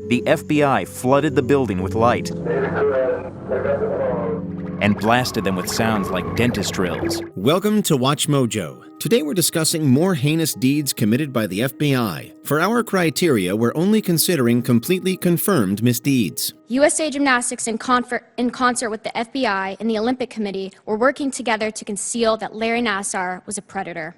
the FBI flooded the building with light and blasted them with sounds like dentist drills. Welcome to Watch Mojo. Today we're discussing more heinous deeds committed by the FBI. For our criteria, we're only considering completely confirmed misdeeds. USA Gymnastics, in concert with the FBI and the Olympic Committee, were working together to conceal that Larry Nassar was a predator.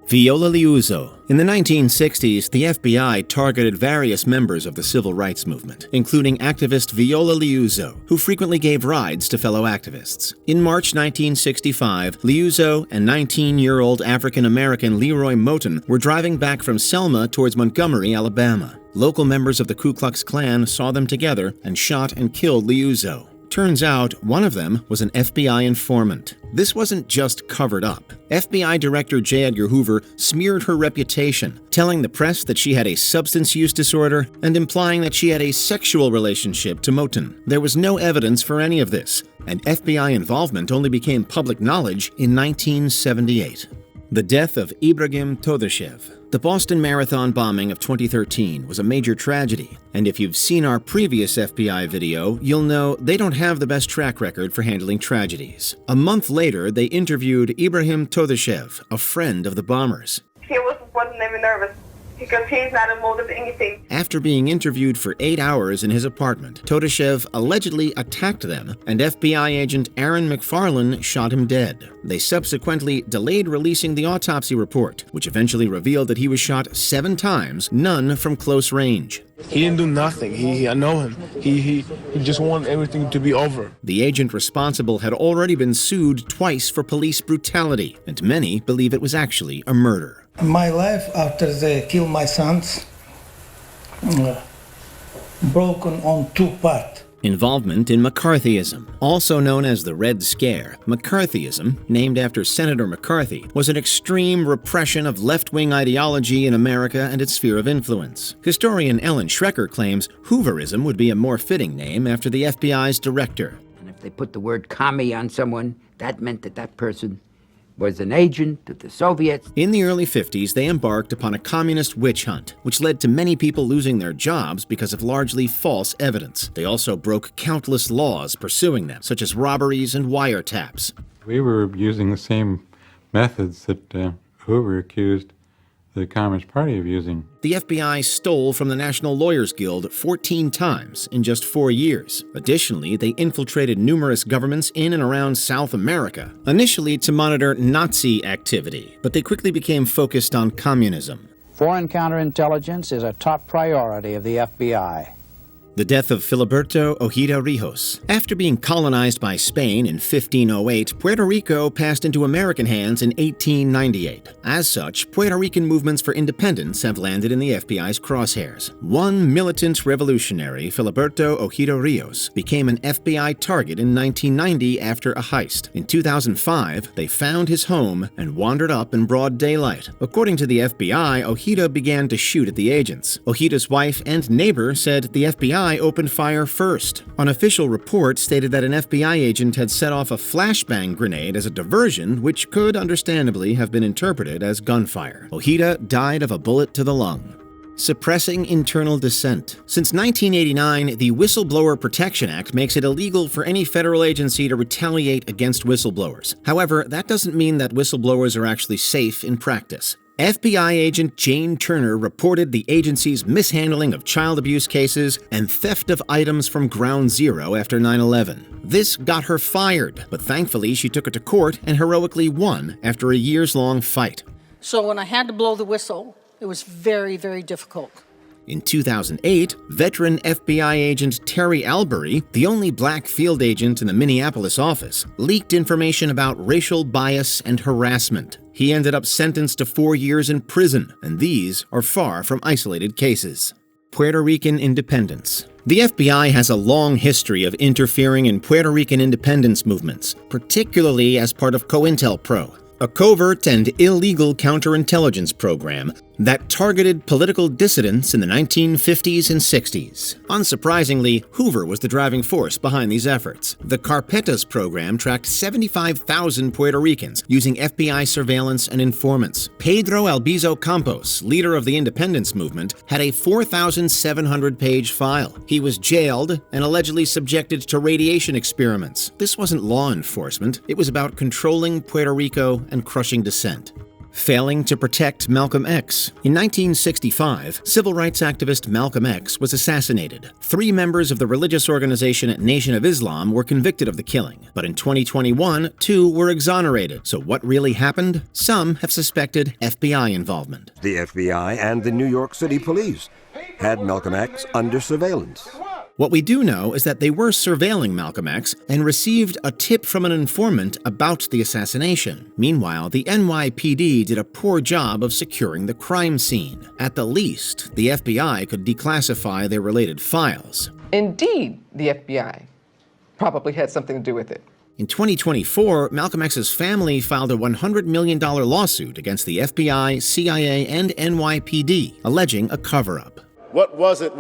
Viola Liuzzo. In the 1960s, the FBI targeted various members of the civil rights movement, including activist Viola Liuzzo, who frequently gave rides to fellow activists. In March 1965, Liuzzo and 19-year-old African-American Leroy Moton were driving back from Selma towards Montgomery, Alabama. Local members of the Ku Klux Klan saw them together and shot and killed Liuzzo. Turns out, one of them was an FBI informant. This wasn't just covered up. FBI Director J. Edgar Hoover smeared her reputation, telling the press that she had a substance use disorder and implying that she had a sexual relationship to Moton. There was no evidence for any of this, and FBI involvement only became public knowledge in 1978. The death of Ibrahim Todashev. The Boston Marathon bombing of 2013 was a major tragedy, and if you've seen our previous FBI video, you'll know they don't have the best track record for handling tragedies. A month later, they interviewed Ibrahim Todashev, a friend of the bombers. He wasn't even nervous because he's not involved in anything. After being interviewed for 8 hours in his apartment, Todashev allegedly attacked them, and FBI agent Aaron McFarlane shot him dead. They subsequently delayed releasing the autopsy report, which eventually revealed that he was shot 7 times, none from close range. He didn't do nothing. I know him. He just wanted everything to be over. The agent responsible had already been sued twice for police brutality, and many believe it was actually a murder. My life after they killed my sons broken on 2 parts. Involvement in McCarthyism. Also known as the Red Scare, McCarthyism, named after Senator McCarthy, was an extreme repression of left-wing ideology in America and its sphere of influence. Historian Ellen Schrecker claims Hooverism would be a more fitting name after the FBI's director. And if they put the word commie on someone, that meant that person was an agent of the Soviets. In the early 50s, they embarked upon a communist witch hunt, which led to many people losing their jobs because of largely false evidence. They also broke countless laws pursuing them, such as robberies and wiretaps. We were using the same methods that Hoover accused the Communist Party of using. The FBI stole from the National Lawyers Guild 14 times in just 4 years. Additionally, they infiltrated numerous governments in and around South America, initially to monitor Nazi activity, but they quickly became focused on communism. Foreign counterintelligence is a top priority of the FBI. The death of Filiberto Ojeda Rijos. After being colonized by Spain in 1508, Puerto Rico passed into American hands in 1898. As such, Puerto Rican movements for independence have landed in the FBI's crosshairs. One militant revolutionary, Filiberto Ojeda Rijos, became an FBI target in 1990 after a heist. In 2005, they found his home and wandered up in broad daylight. According to the FBI, Ojeda began to shoot at the agents. Ojeda's wife and neighbor said the FBI opened fire first. An official report stated that an FBI agent had set off a flashbang grenade as a diversion, which could understandably have been interpreted as gunfire. Ojeda died of a bullet to the lung. Suppressing internal dissent. Since 1989, the Whistleblower Protection Act makes it illegal for any federal agency to retaliate against whistleblowers. However, that doesn't mean that whistleblowers are actually safe in practice. FBI agent Jane Turner reported the agency's mishandling of child abuse cases and theft of items from Ground Zero after 9/11. This got her fired, but thankfully she took it to court and heroically won after a years-long fight. So when I had to blow the whistle, it was very, very difficult. In 2008, veteran FBI agent Terry Albury, the only black field agent in the Minneapolis office, leaked information about racial bias and harassment. He ended up sentenced to 4 years in prison, and these are far from isolated cases. Puerto Rican independence. The FBI has a long history of interfering in Puerto Rican independence movements, particularly as part of COINTELPRO, a covert and illegal counterintelligence program that targeted political dissidents in the 1950s and 60s. Unsurprisingly, Hoover was the driving force behind these efforts. The Carpetas program tracked 75,000 Puerto Ricans using FBI surveillance and informants. Pedro Albizu Campos, leader of the independence movement, had a 4,700-page file. He was jailed and allegedly subjected to radiation experiments. This wasn't law enforcement. It was about controlling Puerto Rico and crushing dissent. Failing to protect Malcolm X. In 1965, civil rights activist Malcolm X was assassinated. 3 members of the religious organization Nation of Islam were convicted of the killing, but in 2021, 2 were exonerated. So what really happened? Some have suspected FBI involvement. The FBI and the New York City police had Malcolm X under surveillance. What we do know is that they were surveilling Malcolm X and received a tip from an informant about the assassination. Meanwhile, the NYPD did a poor job of securing the crime scene. At the least, the FBI could declassify their related files. Indeed, the FBI probably had something to do with it. In 2024, Malcolm X's family filed a $100 million lawsuit against the FBI, CIA, and NYPD, alleging a cover-up. What was it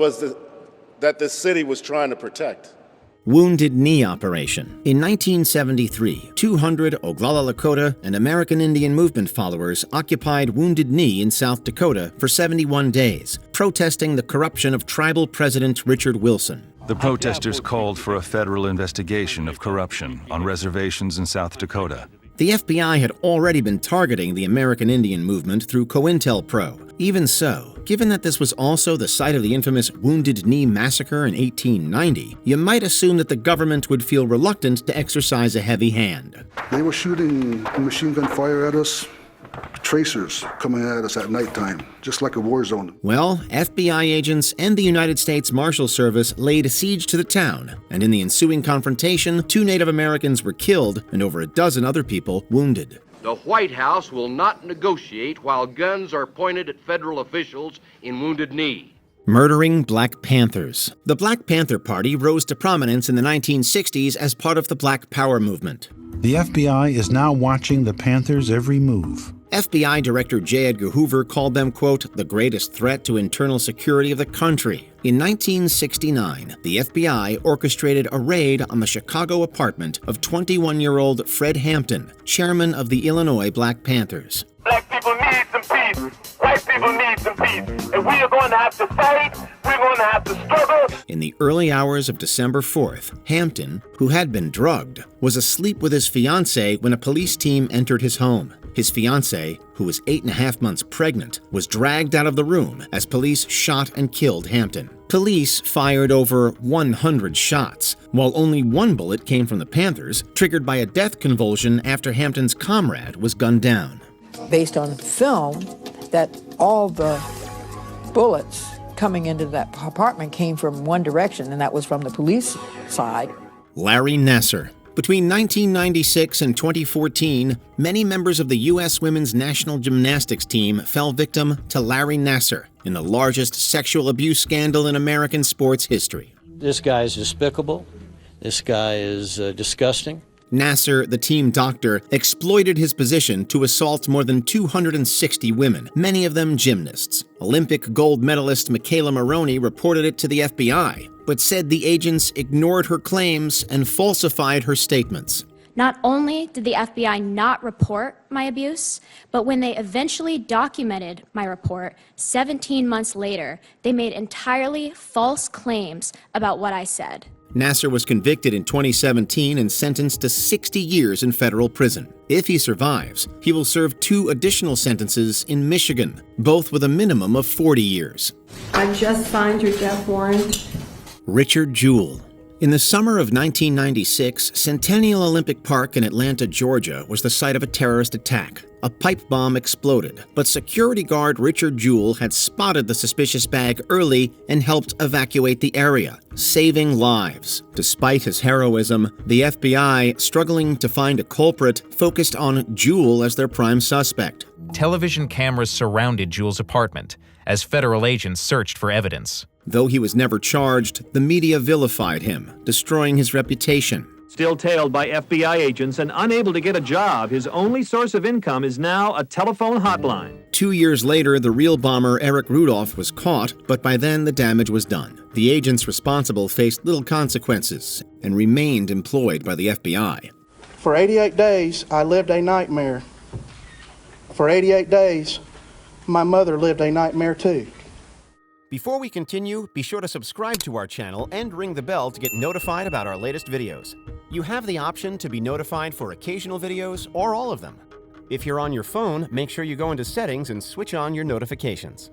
that this city was trying to protect? Wounded Knee Operation. In 1973, 200 Oglala Lakota and American Indian Movement followers occupied Wounded Knee in South Dakota for 71 days, protesting the corruption of tribal President Richard Wilson. The protesters called for a federal investigation of corruption on reservations in South Dakota. The FBI had already been targeting the American Indian Movement through COINTELPRO. Even so, given that this was also the site of the infamous Wounded Knee Massacre in 1890, you might assume that the government would feel reluctant to exercise a heavy hand. They were shooting machine gun fire at us, tracers coming at us at nighttime, just like a war zone. Well, FBI agents and the United States Marshal Service laid siege to the town, and in the ensuing confrontation, 2 Native Americans were killed and over a dozen other people wounded. The White House will not negotiate while guns are pointed at federal officials in Wounded Knee. Murdering Black Panthers. The Black Panther Party rose to prominence in the 1960s as part of the Black Power movement. The FBI is now watching the Panthers' every move. FBI Director J. Edgar Hoover called them, quote, the greatest threat to internal security of the country. In 1969, the FBI orchestrated a raid on the Chicago apartment of 21-year-old Fred Hampton, chairman of the Illinois Black Panthers. Black people need some peace. White people need some peace. If we are going to have to fight, we're going to have to struggle. In the early hours of December 4th, Hampton, who had been drugged, was asleep with his fiancée when a police team entered his home. His fiancée, who was 8.5 months pregnant, was dragged out of the room as police shot and killed Hampton. Police fired over 100 shots, while only 1 bullet came from the Panthers, triggered by a death convulsion after Hampton's comrade was gunned down. Based on film, that all the bullets coming into that apartment came from one direction, and that was from the police side. Larry Nassar. Between 1996 and 2014, many members of the U.S. women's national gymnastics team fell victim to Larry Nassar in the largest sexual abuse scandal in American sports history. This guy is despicable. This guy is disgusting. Nassar, the team doctor, exploited his position to assault more than 260 women, many of them gymnasts. Olympic gold medalist Michaela Maroney reported it to the FBI, but said the agents ignored her claims and falsified her statements. Not only did the FBI not report my abuse, but when they eventually documented my report 17 months later, they made entirely false claims about what I said. Nassar was convicted in 2017 and sentenced to 60 years in federal prison. If he survives, he will serve 2 additional sentences in Michigan, both with a minimum of 40 years. I just signed your death warrant. Richard Jewell. In the summer of 1996, Centennial Olympic Park in Atlanta, Georgia, was the site of a terrorist attack. A pipe bomb exploded, but security guard Richard Jewell had spotted the suspicious bag early and helped evacuate the area, saving lives. Despite his heroism, the FBI, struggling to find a culprit, focused on Jewell as their prime suspect. Television cameras surrounded Jewell's apartment as federal agents searched for evidence. Though he was never charged, the media vilified him, destroying his reputation. Still tailed by FBI agents and unable to get a job, his only source of income is now a telephone hotline. 2 years later, the real bomber Eric Rudolph was caught, but by then the damage was done. The agents responsible faced little consequences and remained employed by the FBI. For 88 days, I lived a nightmare. For 88 days, my mother lived a nightmare too. Before we continue, be sure to subscribe to our channel and ring the bell to get notified about our latest videos. You have the option to be notified for occasional videos or all of them. If you're on your phone, make sure you go into Settings and switch on your notifications.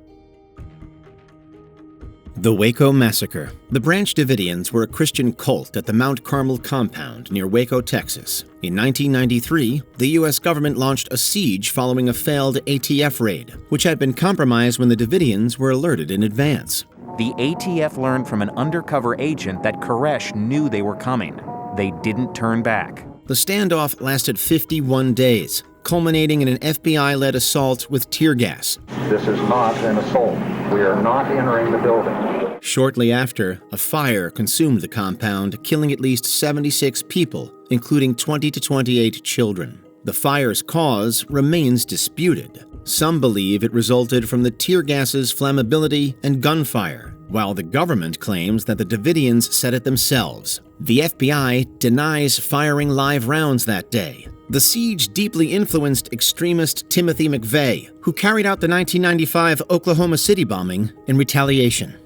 The Waco Massacre. The Branch Davidians were a Christian cult at the Mount Carmel compound near Waco, Texas. In 1993, the U.S. government launched a siege following a failed ATF raid, which had been compromised when the Davidians were alerted in advance. The ATF learned from an undercover agent that Koresh knew they were coming. They didn't turn back. The standoff lasted 51 days, culminating in an FBI-led assault with tear gas. This is not an assault. We are not entering the building. Shortly after, a fire consumed the compound, killing at least 76 people, including 20 to 28 children. The fire's cause remains disputed. Some believe it resulted from the tear gas's flammability and gunfire, while the government claims that the Davidians set it themselves. The FBI denies firing live rounds that day. The siege deeply influenced extremist Timothy McVeigh, who carried out the 1995 Oklahoma City bombing in retaliation.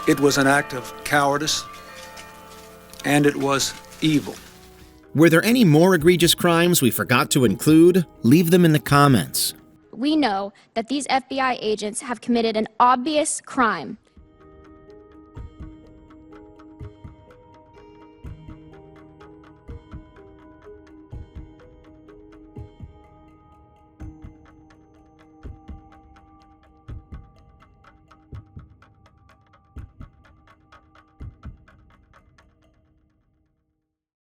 It was an act of cowardice, and it was evil. Were there any more egregious crimes we forgot to include? Leave them in the comments. We know that these FBI agents have committed an obvious crime